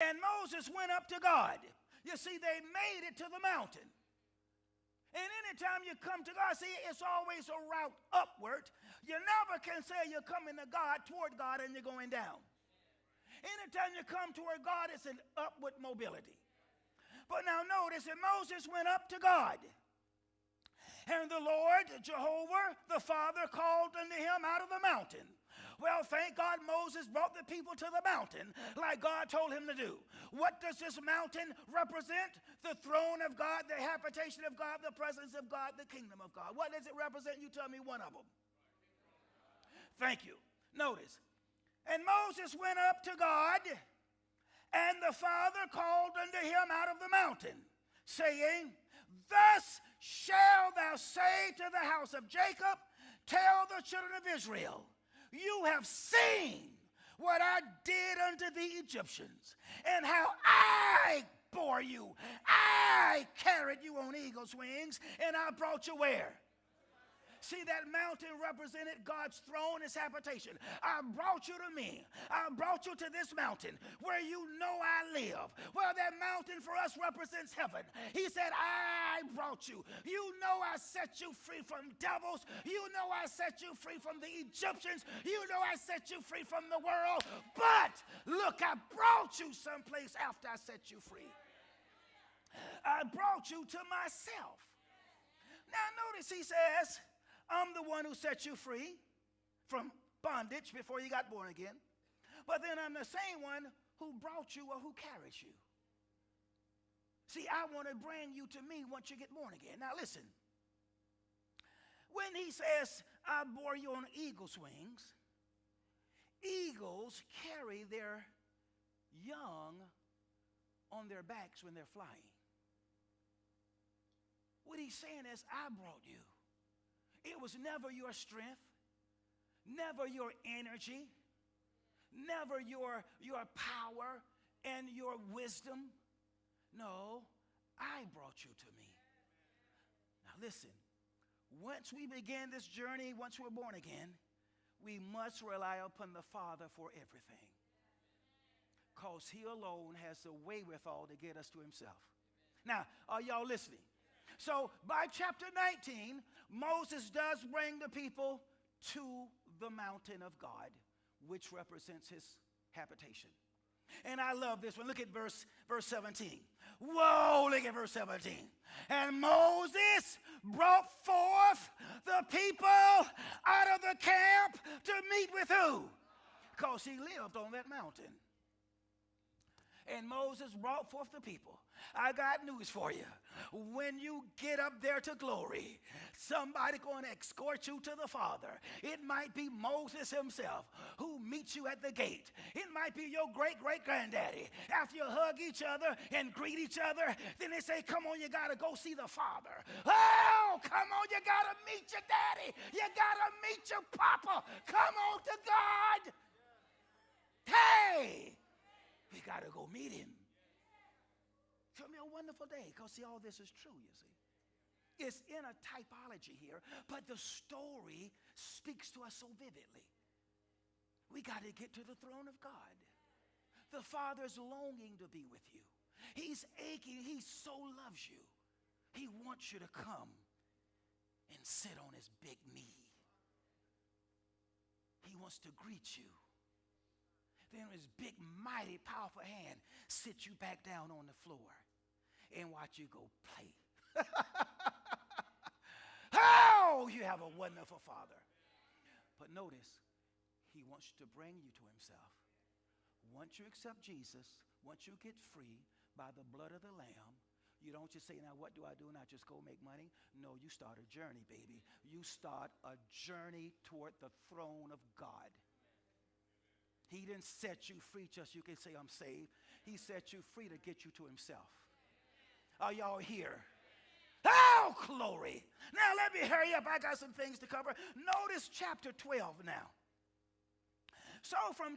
And Moses went up to God. You see, they made it to the mountain. And anytime you come to God, see, it's always a route upward. You never can say you're coming to God, toward God, and you're going down. Anytime you come toward God, it's an upward mobility. But now notice that Moses went up to God. And the Lord, Jehovah, the Father, called unto him out of the mountain. Well, thank God Moses brought the people to the mountain like God told him to do. What does this mountain represent? The throne of God, the habitation of God, the presence of God, the kingdom of God. What does it represent? You tell me one of them. Thank you. Notice. And Moses went up to God, and the Father called unto him out of the mountain, saying, Thus shalt thou say to the house of Jacob, Tell the children of Israel, you have seen what I did unto the Egyptians, and how I bore you. I carried you on eagle's wings, and I brought you where? See, that mountain represented God's throne, his habitation. I brought you to me. I brought you to this mountain where you know I live. Well, that mountain for us represents heaven. He said, I brought you. You know I set you free from devils. You know I set you free from the Egyptians. You know I set you free from the world. But look, I brought you someplace after I set you free. I brought you to myself. Now notice he says, I'm the one who set you free from bondage before you got born again. But then I'm the same one who brought you or who carries you. See, I want to bring you to me once you get born again. Now listen. When he says, I bore you on eagle's wings, eagles carry their young on their backs when they're flying. What he's saying is, I brought you. It was never your strength, never your energy, never your power and your wisdom. No, I brought you to me. Now listen, once we begin this journey, once we're born again, we must rely upon the Father for everything. Because he alone has the wherewithal to get us to himself. Now, are y'all listening? So by chapter 19, Moses does bring the people to the mountain of God, which represents his habitation. And I love this one. Look at verse 17. Whoa, look at verse 17. And Moses brought forth the people out of the camp to meet with who? Because he lived on that mountain. And Moses brought forth the people. I got news for you. When you get up there to glory, somebody going to escort you to the Father. It might be Moses himself who meets you at the gate. It might be your great-great-granddaddy. After you hug each other and greet each other, then they say, come on, you got to go see the Father. Oh, come on, you got to meet your daddy. You got to meet your papa. Come on to God. Hey, we got to go meet him. It's going to be a wonderful day because, see, all this is true, you see. It's in a typology here, but the story speaks to us so vividly. We got to get to the throne of God. The Father's longing to be with you. He's aching. He so loves you. He wants you to come and sit on his big knee. He wants to greet you. Then his big, mighty, powerful hand sit you back down on the floor and watch you go play. Oh, you have a wonderful Father. But notice, he wants to bring you to himself. Once you accept Jesus, once you get free by the blood of the Lamb, you don't just say, now what do I do? And I just go make money. No, you start a journey, baby. You start a journey toward the throne of God. He didn't set you free just so you can say I'm saved. He set you free to get you to himself. Are y'all here? Oh, glory. Now let me hurry up. I got some things to cover. Notice chapter 12 now. So from